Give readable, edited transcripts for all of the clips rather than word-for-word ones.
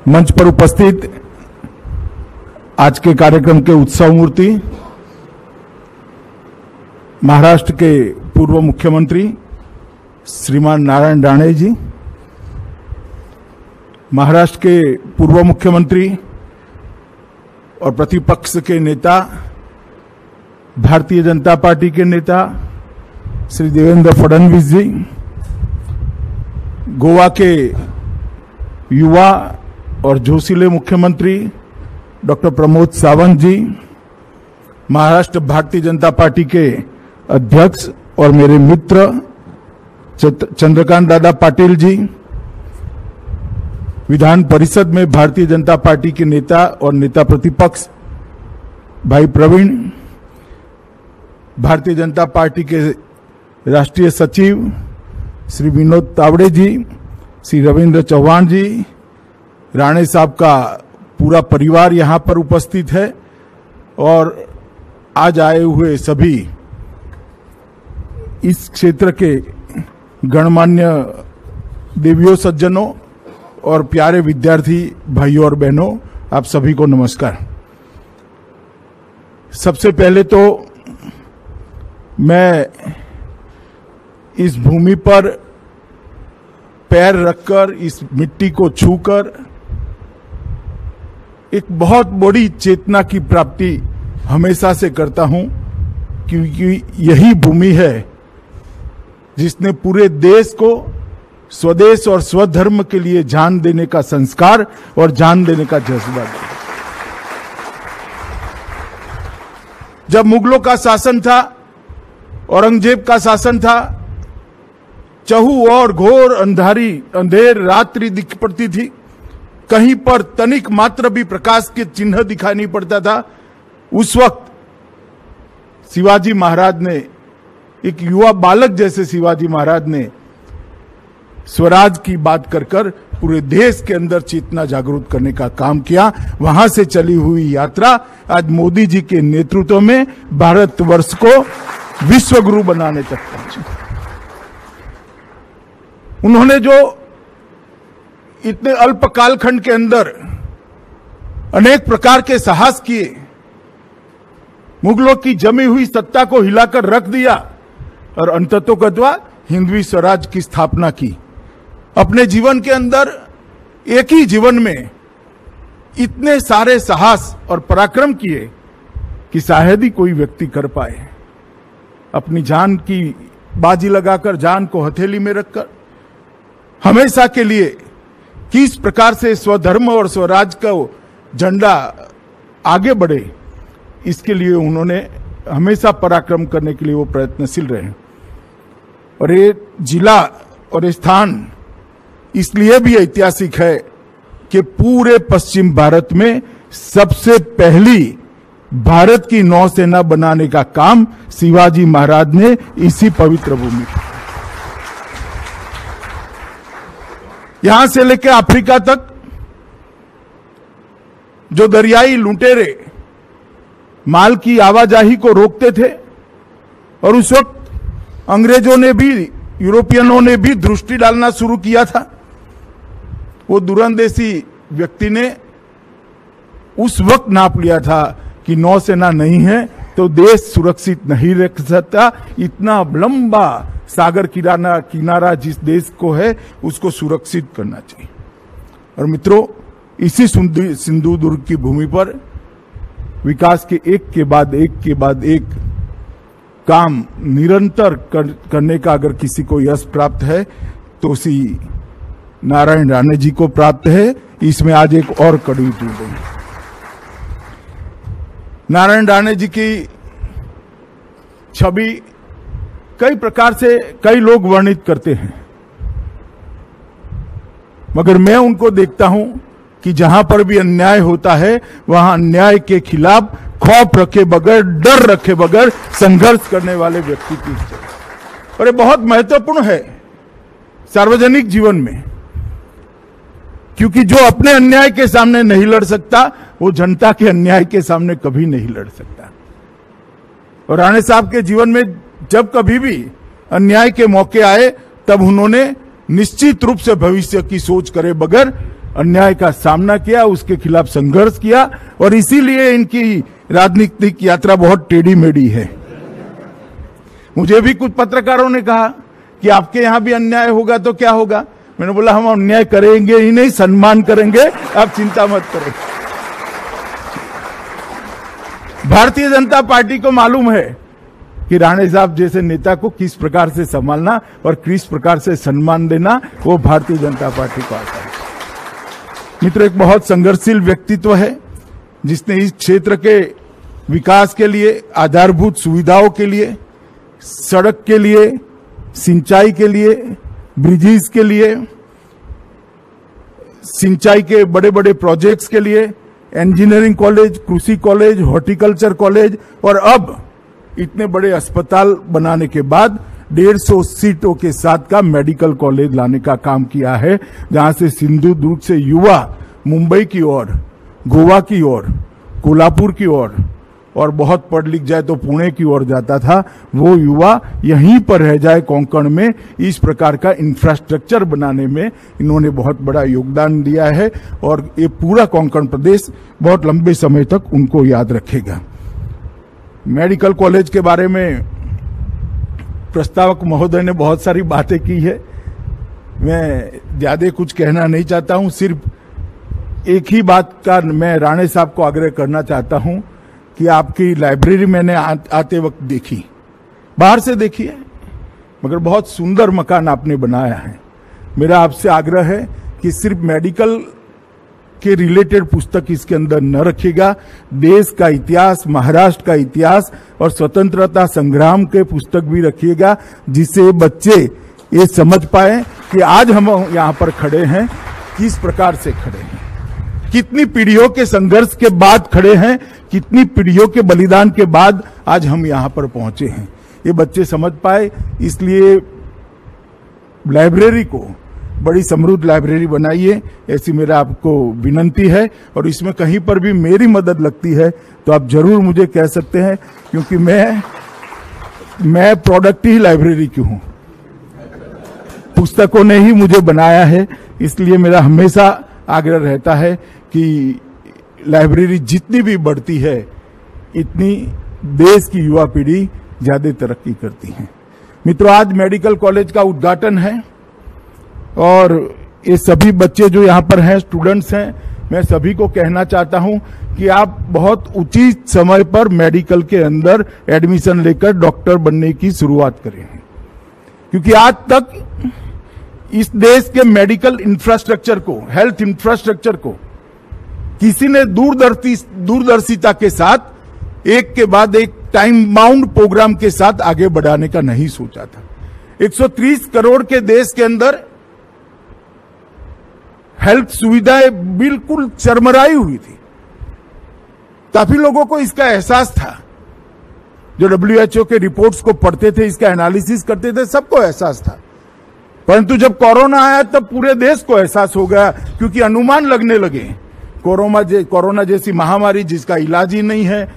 मंच पर उपस्थित आज के कार्यक्रम के उत्सव मूर्ति महाराष्ट्र के पूर्व मुख्यमंत्री श्रीमान नारायण राणे जी, महाराष्ट्र के पूर्व मुख्यमंत्री और प्रतिपक्ष के नेता, भारतीय जनता पार्टी के नेता श्री देवेंद्र फडणवीस जी, गोवा के युवा और जोशीले मुख्यमंत्री डॉक्टर प्रमोद सावंत जी, महाराष्ट्र भारतीय जनता पार्टी के अध्यक्ष और मेरे मित्र चंद्रकांत दादा पाटिल जी, विधान परिषद में भारतीय जनता पार्टी के नेता और नेता प्रतिपक्ष भाई प्रवीण, भारतीय जनता पार्टी के राष्ट्रीय सचिव श्री विनोद तावड़े जी, श्री रविंद्र चौहान जी, राणे साहब का पूरा परिवार यहां पर उपस्थित है और आज आए हुए सभी इस क्षेत्र के गणमान्य देवियों, सज्जनों और प्यारे विद्यार्थी भाइयों और बहनों, आप सभी को नमस्कार। सबसे पहले तो मैं इस भूमि पर पैर रखकर, इस मिट्टी को छूकर एक बहुत बड़ी चेतना की प्राप्ति हमेशा से करता हूं, क्योंकि यही भूमि है जिसने पूरे देश को स्वदेश और स्वधर्म के लिए जान देने का संस्कार और जान देने का जज्बा दिया। जब मुगलों का शासन था, औरंगजेब का शासन था, चहु और घोर अंधेर रात्रि दिख पड़ती थी, कहीं पर तनिक मात्र भी प्रकाश के चिन्ह दिखाई नहीं पड़ता था। उस वक्त शिवाजी महाराज ने, एक युवा बालक जैसे शिवाजी महाराज ने स्वराज की बात कर पूरे देश के अंदर चेतना जागरूक करने का काम किया। वहां से चली हुई यात्रा आज मोदी जी के नेतृत्व में भारतवर्ष को विश्व गुरु बनाने तक पहुंची। उन्होंने जो इतने अल्प कालखंड के अंदर अनेक प्रकार के साहस किए, मुगलों की जमी हुई सत्ता को हिलाकर रख दिया और अंततोगत्वा हिंदवी स्वराज की स्थापना की। अपने जीवन के अंदर, एक ही जीवन में इतने सारे साहस और पराक्रम किए कि शायद ही कोई व्यक्ति कर पाए। अपनी जान की बाजी लगाकर, जान को हथेली में रखकर हमेशा के लिए किस प्रकार से स्वधर्म और स्वराज का झंडा आगे बढ़े, इसके लिए उन्होंने हमेशा पराक्रम करने के लिए वो प्रयत्नशील रहे। और ये जिला और स्थान इसलिए भी ऐतिहासिक है कि पूरे पश्चिम भारत में सबसे पहली भारत की नौसेना बनाने का काम शिवाजी महाराज ने इसी पवित्र भूमि पर, यहां से लेकर अफ्रीका तक जो दरियाई लुटेरे माल की आवाजाही को रोकते थे, और उस वक्त अंग्रेजों ने भी, यूरोपियनों ने भी दृष्टि डालना शुरू किया था। वो दूरंदेशी व्यक्ति ने उस वक्त नाप लिया था कि नौसेना नहीं है तो देश सुरक्षित नहीं रख सकता। इतना लंबा सागर किनारा जिस देश को है, उसको सुरक्षित करना चाहिए। और मित्रों, इसी सिंधु दुर्ग की भूमि पर विकास के एक के बाद एक काम निरंतर करने का अगर किसी को यश प्राप्त है तो श्री नारायण राणे जी को प्राप्त है। इसमें आज एक और कड़ी जोड़ दें। नारायण राणे जी की छवि कई प्रकार से कई लोग वर्णित करते हैं, मगर मैं उनको देखता हूं कि जहां पर भी अन्याय होता है, वहां अन्याय के खिलाफ खौफ रखे बगैर, डर रखे बगैर संघर्ष करने वाले व्यक्ति की। और ये बहुत महत्वपूर्ण है सार्वजनिक जीवन में, क्योंकि जो अपने अन्याय के सामने नहीं लड़ सकता, वो जनता के अन्याय के सामने कभी नहीं लड़ सकता। और राणे साहब के जीवन में जब कभी भी अन्याय के मौके आए, तब उन्होंने निश्चित रूप से भविष्य की सोच करे बगैर अन्याय का सामना किया, उसके खिलाफ संघर्ष किया और इसीलिए इनकी राजनीतिक यात्रा बहुत टेढ़ी मेढ़ी है। मुझे भी कुछ पत्रकारों ने कहा कि आपके यहां भी अन्याय होगा तो क्या होगा। मैंने बोला हम अन्याय करेंगे ही नहीं, सम्मान करेंगे, आप चिंता मत करें। भारतीय जनता पार्टी को मालूम है कि राणे साहब जैसे नेता को किस प्रकार से संभालना और किस प्रकार से सम्मान देना, वो भारतीय जनता पार्टी को आता है। मित्रों, एक बहुत संघर्षशील व्यक्तित्व है जिसने इस क्षेत्र के विकास के लिए, आधारभूत सुविधाओं के लिए, सड़क के लिए, सिंचाई के लिए, ब्रिजेस के लिए, सिंचाई के बड़े बड़े प्रोजेक्ट्स के लिए, इंजीनियरिंग कॉलेज, कृषि कॉलेज, हॉर्टिकल्चर कॉलेज और अब इतने बड़े अस्पताल बनाने के बाद 150 सीटों के साथ का मेडिकल कॉलेज लाने का काम किया है, जहां से सिंधु दुर्ग से युवा मुंबई की ओर, गोवा की ओर, कोल्हापुर की ओर और बहुत पढ़ लिख जाए तो पुणे की ओर जाता था, वो युवा यहीं पर रह जाए कोंकण में। इस प्रकार का इंफ्रास्ट्रक्चर बनाने में इन्होंने बहुत बड़ा योगदान दिया है और ये पूरा कोंकण प्रदेश बहुत लंबे समय तक उनको याद रखेगा। मेडिकल कॉलेज के बारे में प्रस्तावक महोदय ने बहुत सारी बातें की है, मैं ज्यादा कुछ कहना नहीं चाहता हूं। सिर्फ एक ही बात का मैं राणे साहब को आग्रह करना चाहता हूं कि आपकी लाइब्रेरी मैंने आते वक्त देखी, बाहर से देखी है, मगर बहुत सुंदर मकान आपने बनाया है। मेरा आपसे आग्रह है कि सिर्फ मेडिकल के रिलेटेड पुस्तक इसके अंदर न रखिएगा, देश का इतिहास, महाराष्ट्र का इतिहास और स्वतंत्रता संग्राम के पुस्तक भी रखिएगा, जिससे बच्चे ये समझ पाए कि आज हम यहाँ पर खड़े हैं, किस प्रकार से खड़े हैं, कितनी पीढ़ियों के संघर्ष के बाद खड़े हैं, कितनी पीढ़ियों के बलिदान के बाद आज हम यहां पर पहुंचे हैं, ये बच्चे समझ पाए। इसलिए लाइब्रेरी को बड़ी समृद्ध लाइब्रेरी बनाइए, ऐसी मेरा आपको विनंती है। और इसमें कहीं पर भी मेरी मदद लगती है तो आप जरूर मुझे कह सकते हैं, क्योंकि मैं प्रोडक्ट ही लाइब्रेरी की हूं, पुस्तकों ने ही मुझे बनाया है। इसलिए मेरा हमेशा आग्रह रहता है कि लाइब्रेरी जितनी भी बढ़ती है, इतनी देश की युवा पीढ़ी ज्यादा तरक्की करती है। मित्रों, आज मेडिकल कॉलेज का उद्घाटन है और ये सभी बच्चे जो यहाँ पर हैं, स्टूडेंट्स हैं, मैं सभी को कहना चाहता हूं कि आप बहुत उचित समय पर मेडिकल के अंदर एडमिशन लेकर डॉक्टर बनने की शुरुआत करें, क्योंकि आज तक इस देश के मेडिकल इंफ्रास्ट्रक्चर को, हेल्थ इंफ्रास्ट्रक्चर को किसी ने दूरदर्शिता के साथ एक के बाद एक टाइम बाउंड प्रोग्राम के साथ आगे बढ़ाने का नहीं सोचा था। 130 करोड़ के देश के अंदर हेल्थ सुविधाएं बिल्कुल चरमराई हुई थी। काफी लोगों को इसका एहसास था, जो WHO के रिपोर्ट्स को पढ़ते थे, इसका एनालिसिस करते थे, सबको एहसास था। परंतु जब कोरोना आया तब पूरे देश को एहसास हो गया, क्योंकि अनुमान लगने लगे कोरोना जैसी महामारी जिसका इलाज ही नहीं है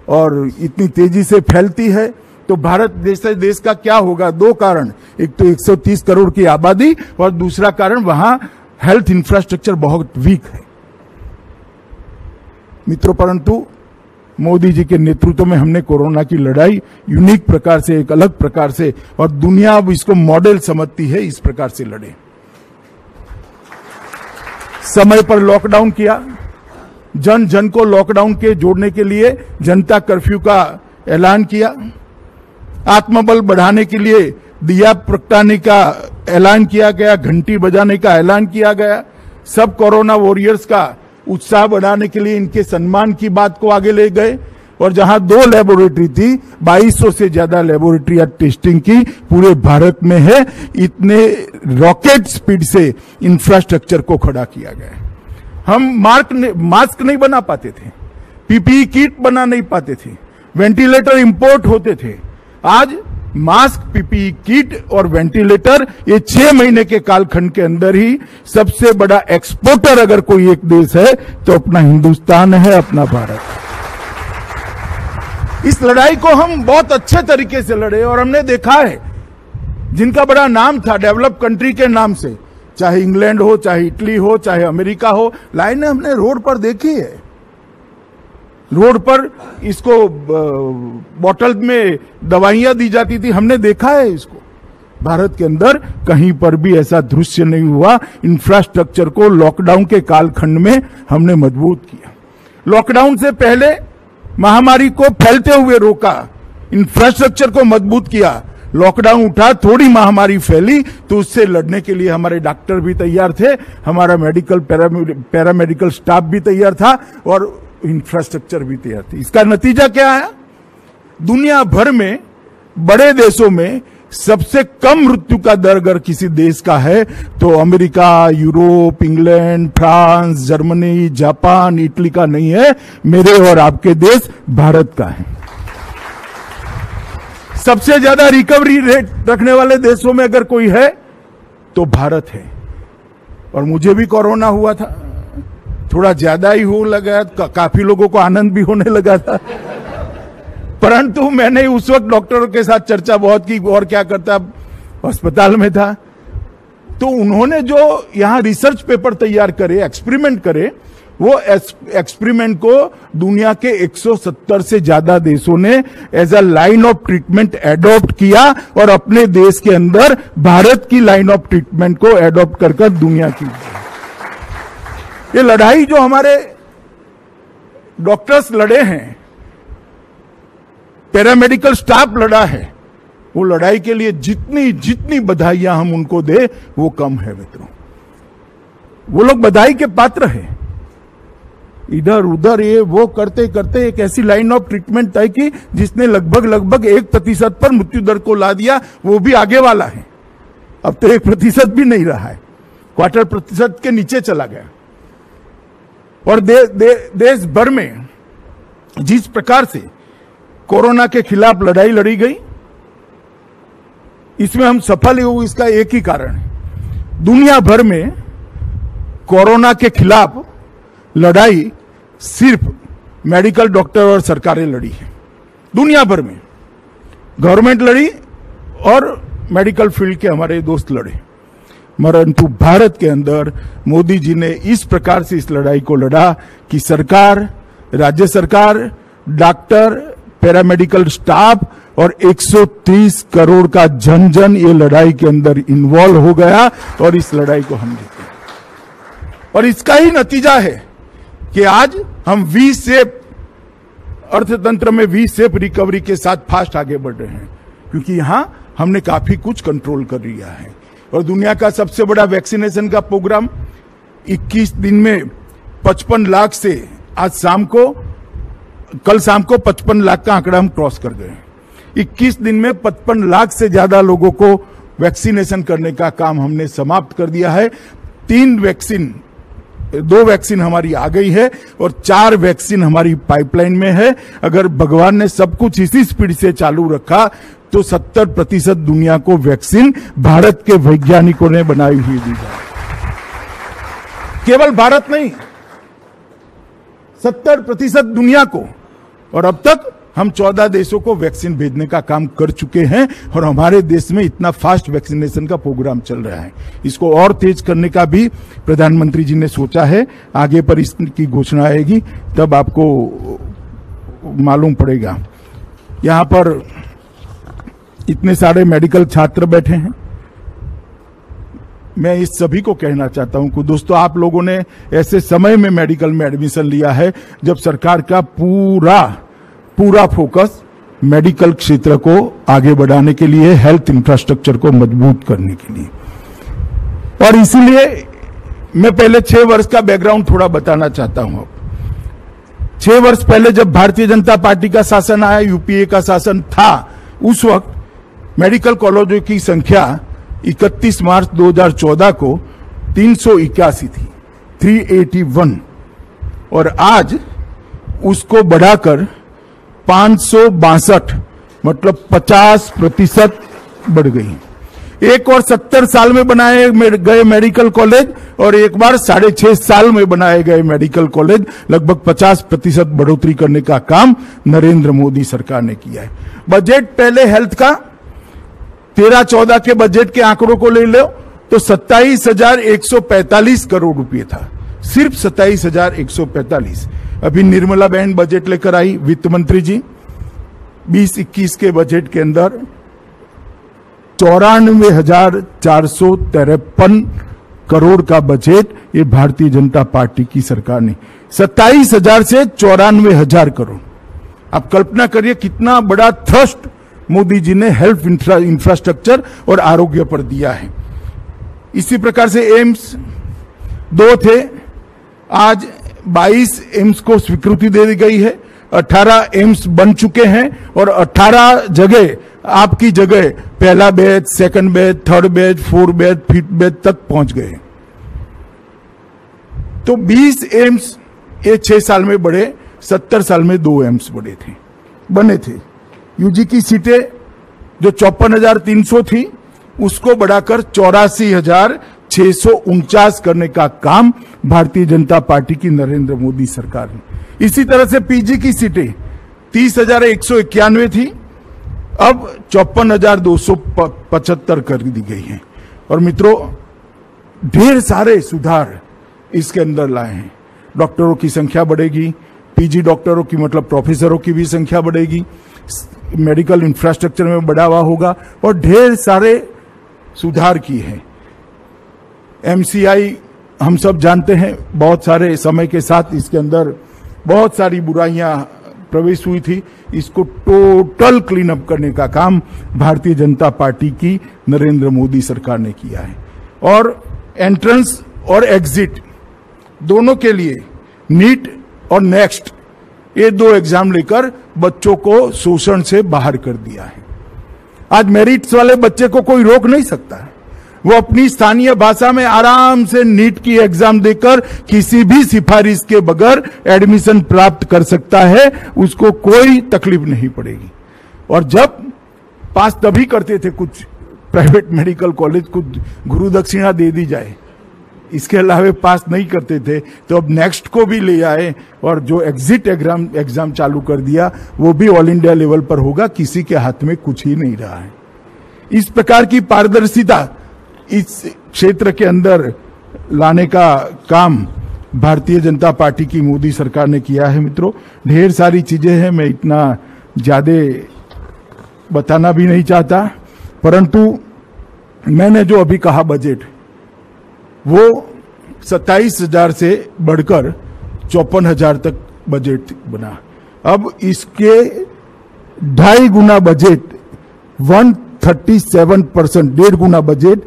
और इतनी तेजी से फैलती है, तो भारत जैसे देश का क्या होगा। दो कारण, एक तो 130 करोड़ की आबादी और दूसरा कारण वहां हेल्थ इंफ्रास्ट्रक्चर बहुत वीक है। मित्रों, परंतु मोदी जी के नेतृत्व में हमने कोरोना की लड़ाई यूनिक प्रकार से, एक अलग प्रकार से, और दुनिया अब इसको मॉडल समझती है, इस प्रकार से लड़े। समय पर लॉकडाउन किया, जन जन को लॉकडाउन के जोड़ने के लिए जनता कर्फ्यू का ऐलान किया, आत्मबल बढ़ाने के लिए दिया प्रगटाने का ऐलान किया गया, घंटी बजाने का ऐलान किया गया, सब कोरोना वॉरियर्स का उत्साह बढ़ाने के लिए इनके सम्मान की बात को आगे ले गए। और जहां 2 लेबोरेटरी थी, 2200 से ज्यादा लेबोरेटरी टेस्टिंग की पूरे भारत में है। इतने रॉकेट स्पीड से इंफ्रास्ट्रक्चर को खड़ा किया गया। हम मास्क नहीं बना पाते थे, पीपीई किट बना नहीं पाते थे, वेंटिलेटर इंपोर्ट होते थे। आज मास्क, पीपीई किट और वेंटिलेटर, ये 6 महीने के कालखंड के अंदर ही सबसे बड़ा एक्सपोर्टर अगर कोई एक देश है तो अपना हिंदुस्तान है, अपना भारत। इस लड़ाई को हम बहुत अच्छे तरीके से लड़े और हमने देखा है, जिनका बड़ा नाम था डेवलप कंट्री के नाम से, चाहे इंग्लैंड हो, चाहे इटली हो, चाहे अमेरिका हो, लाइनें हमने रोड पर देखी है। रोड पर इसको बॉटल में दवाइयां दी जाती थी, हमने देखा है इसको। भारत के अंदर कहीं पर भी ऐसा दृश्य नहीं हुआ। इंफ्रास्ट्रक्चर को लॉकडाउन के कालखंड में हमने मजबूत किया। लॉकडाउन से पहले महामारी को फैलते हुए रोका, इंफ्रास्ट्रक्चर को मजबूत किया। लॉकडाउन उठा, थोड़ी महामारी फैली तो उससे लड़ने के लिए हमारे डॉक्टर भी तैयार थे, हमारा मेडिकल पैरामेडिकल स्टाफ भी तैयार था और इंफ्रास्ट्रक्चर भी तैयार थी। इसका नतीजा क्या आया? दुनिया भर में बड़े देशों में सबसे कम मृत्यु का दर अगर किसी देश का है तो America, Europe, England, France, Germany, Japan, Italy का नहीं है, मेरे और आपके देश भारत का है। सबसे ज्यादा रिकवरी रेट रखने वाले देशों में अगर कोई है तो भारत है। और मुझे भी कोरोना हुआ था, थोड़ा ज्यादा ही हो लगा, काफी लोगों को आनंद भी होने लगा था, परंतु मैंने उस वक्त डॉक्टरों के साथ चर्चा बहुत की और क्या करता, अस्पताल में था, तो उन्होंने जो यहां रिसर्च पेपर तैयार करे, एक्सपेरिमेंट करे, वो एक्सपेरिमेंट को दुनिया के 170 से ज्यादा देशों ने as a line of treatment adopt किया और अपने देश के अंदर भारत की लाइन ऑफ ट्रीटमेंट को एडॉप्ट कर दुनिया की। ये लड़ाई जो हमारे डॉक्टर्स लड़े हैं, पैरामेडिकल स्टाफ लड़ा है, वो लड़ाई के लिए जितनी बधाइयां हम उनको दे वो कम है मित्रों। वो लोग बधाई के पात्र हैं। इधर उधर ये वो करते करते एक ऐसी लाइन ऑफ ट्रीटमेंट तय की जिसने लगभग 1% पर मृत्यु दर को ला दिया, वो भी आगे वाला है। अब तो 1% भी नहीं रहा है, 0.25% के नीचे चला गया। और देश भर में जिस प्रकार से कोरोना के खिलाफ लड़ाई लड़ी गई, इसमें हम सफल हुए, इसका एक ही कारण है। दुनिया भर में कोरोना के खिलाफ लड़ाई सिर्फ मेडिकल डॉक्टर और सरकारें लड़ी है। दुनिया भर में गवर्नमेंट लड़ी और मेडिकल फील्ड के हमारे दोस्त लड़े, परंतु भारत के अंदर मोदी जी ने इस प्रकार से इस लड़ाई को लड़ा कि सरकार, राज्य सरकार, डॉक्टर, पैरामेडिकल स्टाफ और 130 करोड़ का जन ये लड़ाई के अंदर इन्वॉल्व हो गया और इस लड़ाई को हम जीते। और इसका ही नतीजा है कि आज हम वी शेप अर्थतंत्र में वी शेप रिकवरी के साथ फास्ट आगे बढ़ रहे हैं, क्योंकि यहां हमने काफी कुछ कंट्रोल कर लिया है। और दुनिया का सबसे बड़ा वैक्सीनेशन का प्रोग्राम 21 दिन में 55 लाख से कल शाम को 55 लाख का आंकड़ा हम क्रॉस कर गए। 21 दिन में 55 लाख से ज्यादा लोगों को वैक्सीनेशन करने का काम हमने समाप्त कर दिया है। 2 वैक्सीन हमारी आ गई है और 4 वैक्सीन हमारी पाइपलाइन में है। अगर भगवान ने सब कुछ इसी स्पीड से चालू रखा तो 70% दुनिया को वैक्सीन भारत के वैज्ञानिकों ने बनाई हुई दी जाए। केवल भारत नहीं, 70% दुनिया को। और अब तक हम 14 देशों को वैक्सीन भेजने का काम कर चुके हैं और हमारे देश में इतना फास्ट वैक्सीनेशन का प्रोग्राम चल रहा है। इसको और तेज करने का भी प्रधानमंत्री जी ने सोचा है। आगे पर इसकी घोषणा आएगी तब आपको मालूम पड़ेगा। यहां पर इतने सारे मेडिकल छात्र बैठे हैं। मैं इस सभी को कहना चाहता हूं कि दोस्तों, आप लोगों ने ऐसे समय में मेडिकल में एडमिशन लिया है जब सरकार का पूरा फोकस मेडिकल क्षेत्र को आगे बढ़ाने के लिए, हेल्थ इंफ्रास्ट्रक्चर को मजबूत करने के लिए। और इसीलिए मैं पहले 6 वर्ष का बैकग्राउंड थोड़ा बताना चाहता हूं। 6 वर्ष पहले जब भारतीय जनता पार्टी का शासन आया, यूपीए का शासन था, उस वक्त मेडिकल कॉलेजों की संख्या 31 मार्च 2014 को 381 थी, 381, और आज उसको बढ़ाकर 562, मतलब 50% बढ़ गई। एक और 70 साल में बनाए गए मेडिकल कॉलेज और एक बार 6.5 साल में बनाए गए मेडिकल कॉलेज, लगभग 50% बढ़ोतरी करने का काम नरेंद्र मोदी सरकार ने किया है। बजट पहले हेल्थ का 13-14 के बजट के आंकड़ों को ले लो तो 27,145 करोड़ रुपए था, सिर्फ 27,145। अभी निर्मला बहन बजट लेकर आई, वित्त मंत्री जी, 20-21 के बजट के अंदर 94,453 करोड़ का बजट ये भारतीय जनता पार्टी की सरकार ने, 27,000 से 94,000 करोड़। आप कल्पना करिए कितना बड़ा थ्रस्ट मोदी जी ने हेल्थ इंफ्रास्ट्रक्चर और आरोग्य पर दिया है। इसी प्रकार से एम्स 2 थे, आज 22 एम्स को स्वीकृति दे दी गई है, 18 एम्स बन चुके हैं और 18 जगह आपकी जगह पहला batch, second batch, third batch, fourth batch, fifth batch तक पहुंच गए। तो 20 एम्स ये 6 साल में बढ़े, 70 साल में 2 एम्स बने थे। यूजी की सीटें जो 54,300 थी उसको बढ़ाकर 84,649 करने का काम भारतीय जनता पार्टी की नरेंद्र मोदी सरकार ने। इसी तरह से पीजी की सीटें 30,191 थी, अब 54,275 कर दी गई हैं। और मित्रों, ढेर सारे सुधार इसके अंदर लाए हैं। डॉक्टरों की संख्या बढ़ेगी, पीजी डॉक्टरों की मतलब प्रोफेसरों की भी संख्या बढ़ेगी, मेडिकल इंफ्रास्ट्रक्चर में बढ़ावा होगा और ढेर सारे सुधार किए हैं। एमसीआई हम सब जानते हैं, बहुत सारे समय के साथ इसके अंदर बहुत सारी बुराइयां प्रवेश हुई थी। इसको टोटल क्लीन अप करने का काम भारतीय जनता पार्टी की नरेंद्र मोदी सरकार ने किया है। और एंट्रेंस और एग्जिट दोनों के लिए नीट और नेक्स्ट ये 2 एग्जाम लेकर बच्चों को शोषण से बाहर कर दिया है। आज मेरिट्स वाले बच्चे को कोई रोक नहीं सकता है, वो अपनी स्थानीय भाषा में आराम से नीट की एग्जाम देकर किसी भी सिफारिश के बगैर एडमिशन प्राप्त कर सकता है, उसको कोई तकलीफ नहीं पड़ेगी। और जब पास तभी करते थे कुछ प्राइवेट मेडिकल कॉलेज, कुछ गुरु दक्षिणा दे दी जाए, इसके अलावा पास नहीं करते थे, तो अब नेक्स्ट को भी ले आए और जो एग्जिट एग्जाम चालू कर दिया वो भी ऑल इंडिया लेवल पर होगा, किसी के हाथ में कुछ ही नहीं रहा है। इस प्रकार की पारदर्शिता इस क्षेत्र के अंदर लाने का काम भारतीय जनता पार्टी की मोदी सरकार ने किया है। मित्रों, ढेर सारी चीजें हैं, मैं इतना ज्यादा बताना भी नहीं चाहता, परंतु मैंने जो अभी कहा बजट वो 27,000 से बढ़कर 54,000 तक बजट बना। अब इसके 2.5 गुना बजट 137%, 1.5 गुना बजट,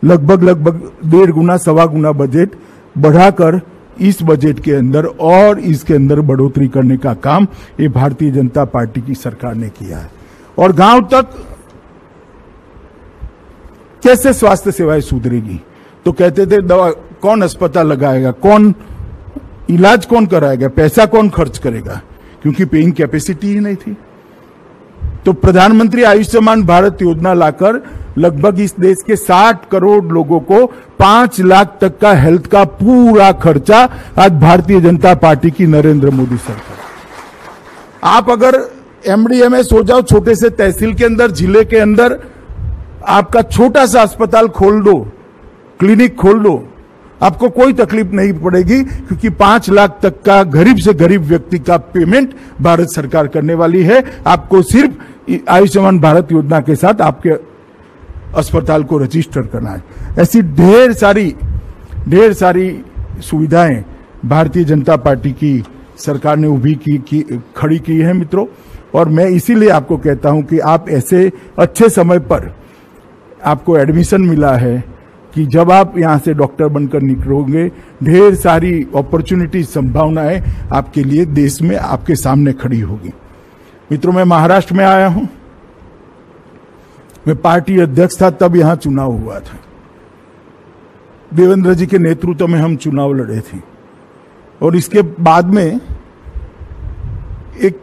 लगभग 1.5 गुना, 1.25 गुना बजट बढ़ाकर इस बजट के अंदर और इसके अंदर बढ़ोतरी करने का काम ये भारतीय जनता पार्टी की सरकार ने किया है। और गांव तक कैसे स्वास्थ्य सेवाएं सुधरेगी, तो कहते थे दवा कौन अस्पताल लगाएगा, कौन इलाज कौन कराएगा, पैसा कौन खर्च करेगा, क्योंकि पेइंग कैपेसिटी ही नहीं थी। तो प्रधानमंत्री आयुष्मान भारत योजना लाकर लगभग इस देश के 60 करोड़ लोगों को 5 लाख तक का हेल्थ का पूरा खर्चा आज भारतीय जनता पार्टी की नरेंद्र मोदी सरकार। आप अगर एमडीएमएस हो जाओ, छोटे से तहसील के अंदर, जिले के अंदर आपका छोटा सा अस्पताल खोल दो, क्लिनिक खोल दो, आपको कोई तकलीफ नहीं पड़ेगी, क्योंकि 5 लाख तक का गरीब से गरीब व्यक्ति का पेमेंट भारत सरकार करने वाली है। आपको सिर्फ आयुष्मान भारत योजना के साथ आपके अस्पताल को रजिस्टर करना है। ऐसी ढेर सारी सुविधाएं भारतीय जनता पार्टी की सरकार ने खड़ी की है मित्रों। और मैं इसीलिए आपको कहता हूं कि आप ऐसे अच्छे समय पर आपको एडमिशन मिला है कि जब आप यहां से डॉक्टर बनकर निकलोगे, ढेर सारी अपॉर्चुनिटी, संभावनाएं आपके लिए देश में आपके सामने खड़ी होगी। मित्रों, मैं महाराष्ट्र में आया हूं, मैं पार्टी अध्यक्ष था, तब यहां चुनाव हुआ था। देवेंद्र जी के नेतृत्व में हम चुनाव लड़े थे और इसके बाद में एक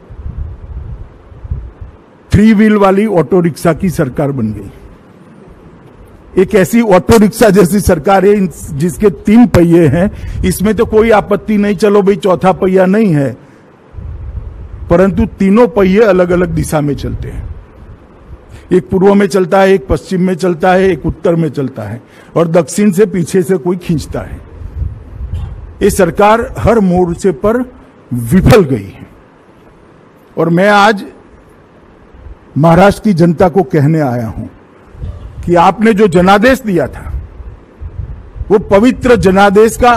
3 व्हील वाली ऑटो रिक्शा की सरकार बन गई। एक ऐसी ऑटो रिक्शा जैसी सरकार है जिसके 3 पहिए हैं, इसमें तो कोई आपत्ति नहीं, चलो भाई चौथा पहिया नहीं है, परंतु तीनों पहिए अलग अलग दिशा में चलते हैं। एक पूर्व में चलता है, एक पश्चिम में चलता है, एक उत्तर में चलता है और दक्षिण से पीछे से कोई खींचता है। ये सरकार हर मोर्चे पर विफल गई है और मैं आज महाराष्ट्र की जनता को कहने आया हूं कि आपने जो जनादेश दिया था वो पवित्र जनादेश का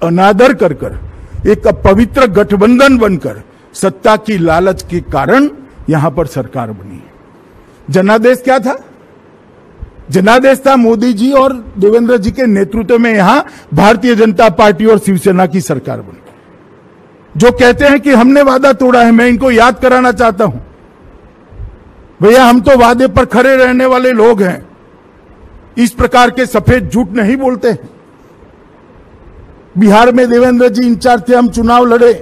अनादर कर एक अपवित्र गठबंधन बनकर सत्ता की लालच के कारण यहां पर सरकार बनी है। जनादेश क्या था? जनादेश था मोदी जी और देवेंद्र जी के नेतृत्व में यहां भारतीय जनता पार्टी और शिवसेना की सरकार बनी। जो कहते हैं कि हमने वादा तोड़ा है, मैं इनको याद कराना चाहता हूं, भैया हम तो वादे पर खड़े रहने वाले लोग हैं। इस प्रकार के सफेद झूठ नहीं बोलते हैं। बिहार में देवेंद्र जी इंचार्ज थे, हम चुनाव लड़े।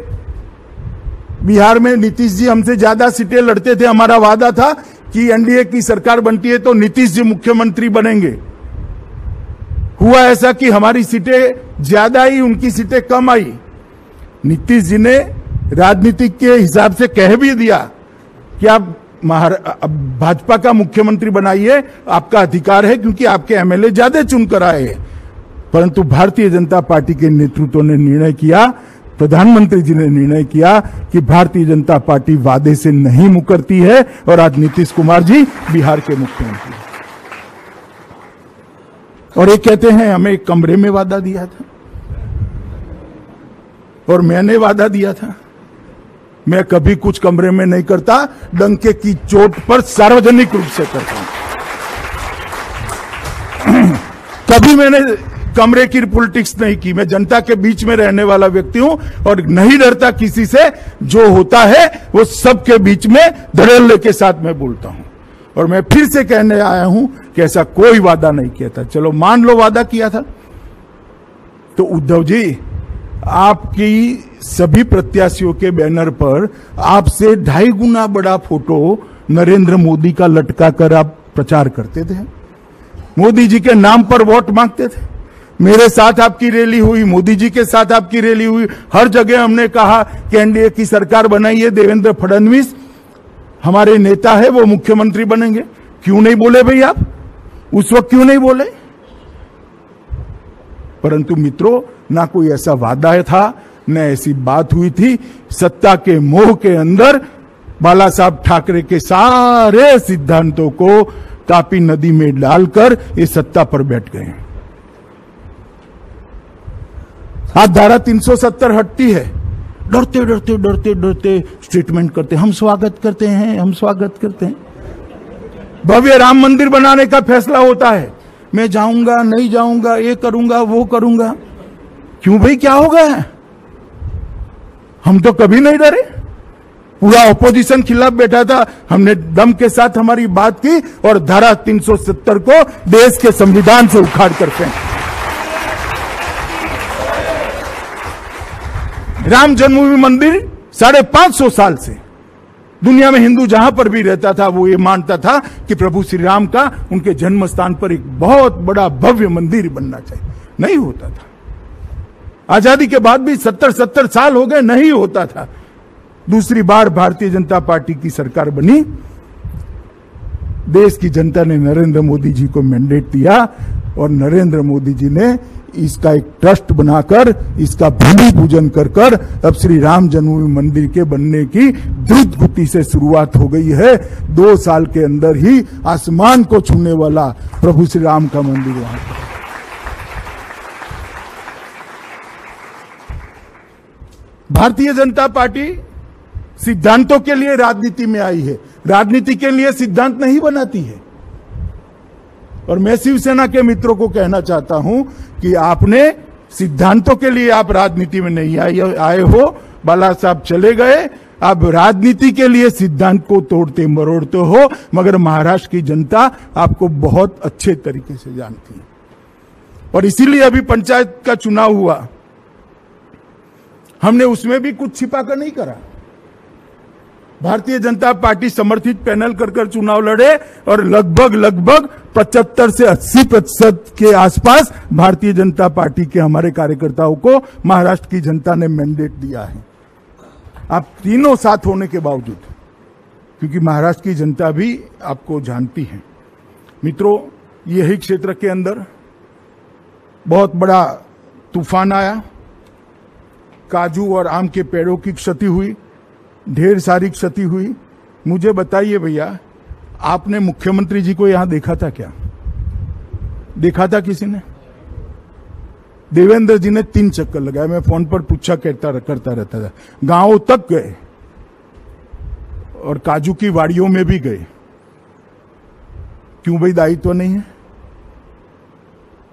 बिहार में नीतीश जी हमसे ज्यादा सीटें लड़ते थे। हमारा वादा था कि एनडीए की सरकार बनती है तो नीतीश जी मुख्यमंत्री बनेंगे। हुआ ऐसा कि हमारी सीटें ज्यादा आई, उनकी सीटें कम आई। नीतीश जी ने राजनीति के हिसाब से कह भी दिया कि आप भाजपा का मुख्यमंत्री बनाइए, आपका अधिकार है क्योंकि आपके एमएलए ज्यादा चुनकर आए हैं। परंतु भारतीय जनता पार्टी के नेतृत्व ने निर्णय किया, प्रधानमंत्री जी ने निर्णय किया कि भारतीय जनता पार्टी वादे से नहीं मुकरती है और आज नीतीश कुमार जी बिहार के मुख्यमंत्री हैं। और ये कहते हैं हमें एक कमरे में वादा दिया था और मैंने वादा दिया था। मैं कभी कुछ कमरे में नहीं करता, डंके की चोट पर सार्वजनिक रूप से करता हूं। कभी मैंने कमरे की पॉलिटिक्स नहीं की। मैं जनता के बीच में रहने वाला व्यक्ति हूं और नहीं डरता किसी से। जो होता है वो सबके बीच में धड़ल्ले के साथ मैं बोलता हूं। और मैं फिर से कहने आया हूं कि ऐसा कोई वादा नहीं किया था। चलो मान लो वादा किया था, तो उद्धव जी आपकी सभी प्रत्याशियों के बैनर पर आपसे 2.5 गुना बड़ा फोटो नरेंद्र मोदी का लटका कर आप प्रचार करते थे। मोदी जी के नाम पर वोट मांगते थे। मेरे साथ आपकी रैली हुई, मोदी जी के साथ आपकी रैली हुई। हर जगह हमने कहा कि एनडीए की सरकार बनाइए, देवेंद्र फडणवीस हमारे नेता है, वो मुख्यमंत्री बनेंगे। क्यों नहीं बोले भाई आप? उस वक्त क्यों नहीं बोले? परंतु मित्रों, ना कोई ऐसा वादा था, न ऐसी बात हुई थी। सत्ता के मोह के अंदर बाला साहब ठाकरे के सारे सिद्धांतों को तापी नदी में डालकर ये सत्ता पर बैठ गए। आज धारा 370 हटती है, डरते डरते डरते डरते स्टेटमेंट करते, हम स्वागत करते हैं, हम स्वागत करते हैं। भव्य राम मंदिर बनाने का फैसला होता है, मैं जाऊंगा नहीं जाऊंगा, ये करूंगा वो करूंगा। क्यों भाई, क्या हो गया? हम तो कभी नहीं डरे। पूरा ऑपोजिशन खिलाफ बैठा था, हमने दम के साथ हमारी बात की और धारा 370 को देश के संविधान से उखाड़ कर फेंका। राम जन्मभूमि मंदिर 550 साल से दुनिया में हिंदू जहां पर भी रहता था वो ये मानता था कि प्रभु श्री राम का उनके जन्म स्थान पर एक बहुत बड़ा भव्य मंदिर बनना चाहिए। नहीं होता था। आजादी के बाद भी 70 साल हो गए, नहीं होता था। दूसरी बार भारतीय जनता पार्टी की सरकार बनी। देश की जनता ने नरेंद्र मोदी जी को मैंडेट दिया और नरेंद्र मोदी जी ने इसका एक ट्रस्ट बनाकर इसका भूमि पूजन कर अब श्री राम जन्मभूमि मंदिर के बनने की द्रुत गति से शुरुआत हो गई है। 2 साल के अंदर ही आसमान को छूने वाला प्रभु श्री राम का मंदिर वहां पर। भारतीय जनता पार्टी सिद्धांतों के लिए राजनीति में आई है, राजनीति के लिए सिद्धांत नहीं बनाती है। और मैं शिवसेना के मित्रों को कहना चाहता हूं कि आपने सिद्धांतों के लिए आप राजनीति में नहीं आए हो। बाला साहब चले गए, अब राजनीति के लिए सिद्धांत को तोड़ते मरोड़ते हो। मगर महाराष्ट्र की जनता आपको बहुत अच्छे तरीके से जानती है और इसीलिए अभी पंचायत का चुनाव हुआ, हमने उसमें भी कुछ छिपा कर नहीं करा। भारतीय जनता पार्टी समर्थित पैनल कर चुनाव लड़े और लगभग 75 से 80% के आसपास भारतीय जनता पार्टी के हमारे कार्यकर्ताओं को महाराष्ट्र की जनता ने मैंडेट दिया है। आप तीनों साथ होने के बावजूद क्योंकि महाराष्ट्र की जनता भी आपको जानती है। मित्रों, यही क्षेत्र के अंदर बहुत बड़ा तूफान आया, काजू और आम के पेड़ों की क्षति हुई, ढेर सारी क्षति हुई। मुझे बताइए भैया, आपने मुख्यमंत्री जी को यहां देखा था क्या? देखा था किसी ने? देवेंद्र जी ने 3 चक्कर लगाए, मैं फोन पर पूछा करता रहता था, गांवों तक गए और काजू की वाड़ियों में भी गए। क्यों भाई? दायित्व नहीं है?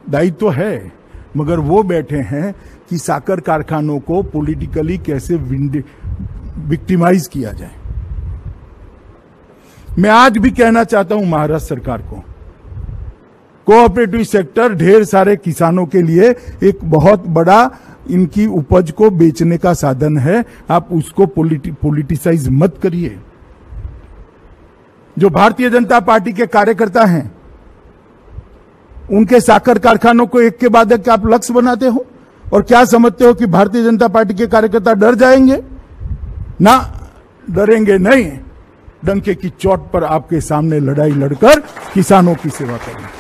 दायित्व है, मगर वो बैठे हैं कि साकर कारखानों को पॉलिटिकली कैसे विक्टिमाइज किया जाए। मैं आज भी कहना चाहता हूं महाराष्ट्र सरकार को, कोऑपरेटिव सेक्टर ढेर सारे किसानों के लिए एक बहुत बड़ा इनकी उपज को बेचने का साधन है। आप उसको पॉलिटिसाइज मत करिए। जो भारतीय जनता पार्टी के कार्यकर्ता हैं, उनके साकर कारखानों को एक के बाद एक आप लक्ष्य बनाते हो और क्या समझते हो कि भारतीय जनता पार्टी के कार्यकर्ता डर जाएंगे? ना, डरेंगे नहीं। डंके की चोट पर आपके सामने लड़ाई लड़कर किसानों की सेवा करेंगे।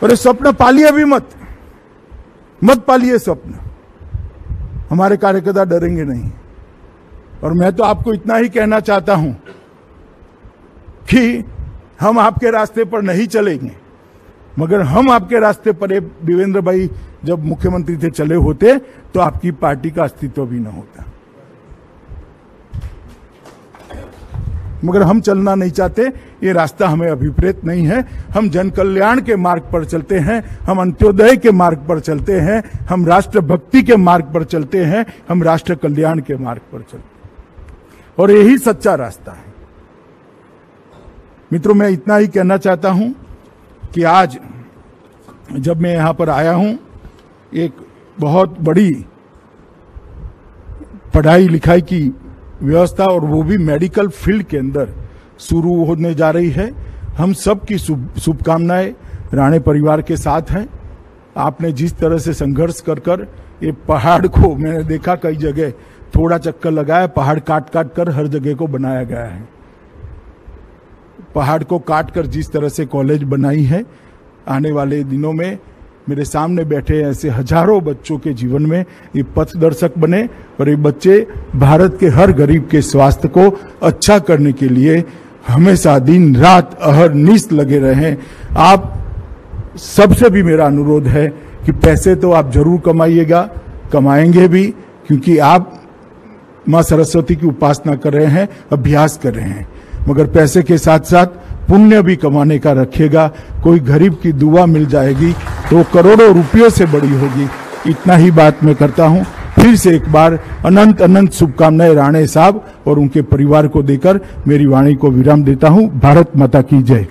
और ये स्वप्न पालिए भी मत पालिए स्वप्न। हमारे कार्यकर्ता डरेंगे नहीं। और मैं तो आपको इतना ही कहना चाहता हूं कि हम आपके रास्ते पर नहीं चलेंगे, मगर हम आपके रास्ते पर देवेंद्र भाई जब मुख्यमंत्री थे चले होते तो आपकी पार्टी का अस्तित्व भी न होता। मगर हम चलना नहीं चाहते, ये रास्ता हमें अभिप्रेत नहीं है। हम जन कल्याण के मार्ग पर चलते हैं, हम अंत्योदय के मार्ग पर चलते हैं, हम राष्ट्रभक्ति के मार्ग पर चलते हैं, हम राष्ट्र कल्याण के मार्ग पर चलते हैं और यही सच्चा रास्ता है। मित्रों, मैं इतना ही कहना चाहता हूं कि आज जब मैं यहां पर आया हूं, एक बहुत बड़ी पढ़ाई लिखाई की व्यवस्था और वो भी मेडिकल फील्ड के अंदर शुरू होने जा रही है। हम सब की शुभकामनाएं राणे परिवार के साथ हैं। आपने जिस तरह से संघर्ष कर ये पहाड़ को, मैंने देखा कई जगह थोड़ा चक्कर लगाया, पहाड़ काट कर हर जगह को बनाया गया है। पहाड़ को काट कर जिस तरह से कॉलेज बनाई है, आने वाले दिनों में मेरे सामने बैठे ऐसे हजारों बच्चों के जीवन में ये पथदर्शक बने और ये बच्चे भारत के हर गरीब के स्वास्थ्य को अच्छा करने के लिए हमेशा दिन रात अहरनिश लगे रहें। आप सबसे भी मेरा अनुरोध है कि पैसे तो आप जरूर कमाइएगा, कमाएंगे भी, क्योंकि आप मां सरस्वती की उपासना कर रहे हैं, अभ्यास कर रहे हैं, मगर पैसे के साथ साथ पुण्य भी कमाने का रखिएगा। कोई गरीब की दुआ मिल जाएगी तो करोड़ों रुपयों से बड़ी होगी। इतना ही बात मैं करता हूं। फिर से एक बार अनंत अनंत शुभकामनाएं राणे साहब और उनके परिवार को देकर मेरी वाणी को विराम देता हूं। भारत माता की जय।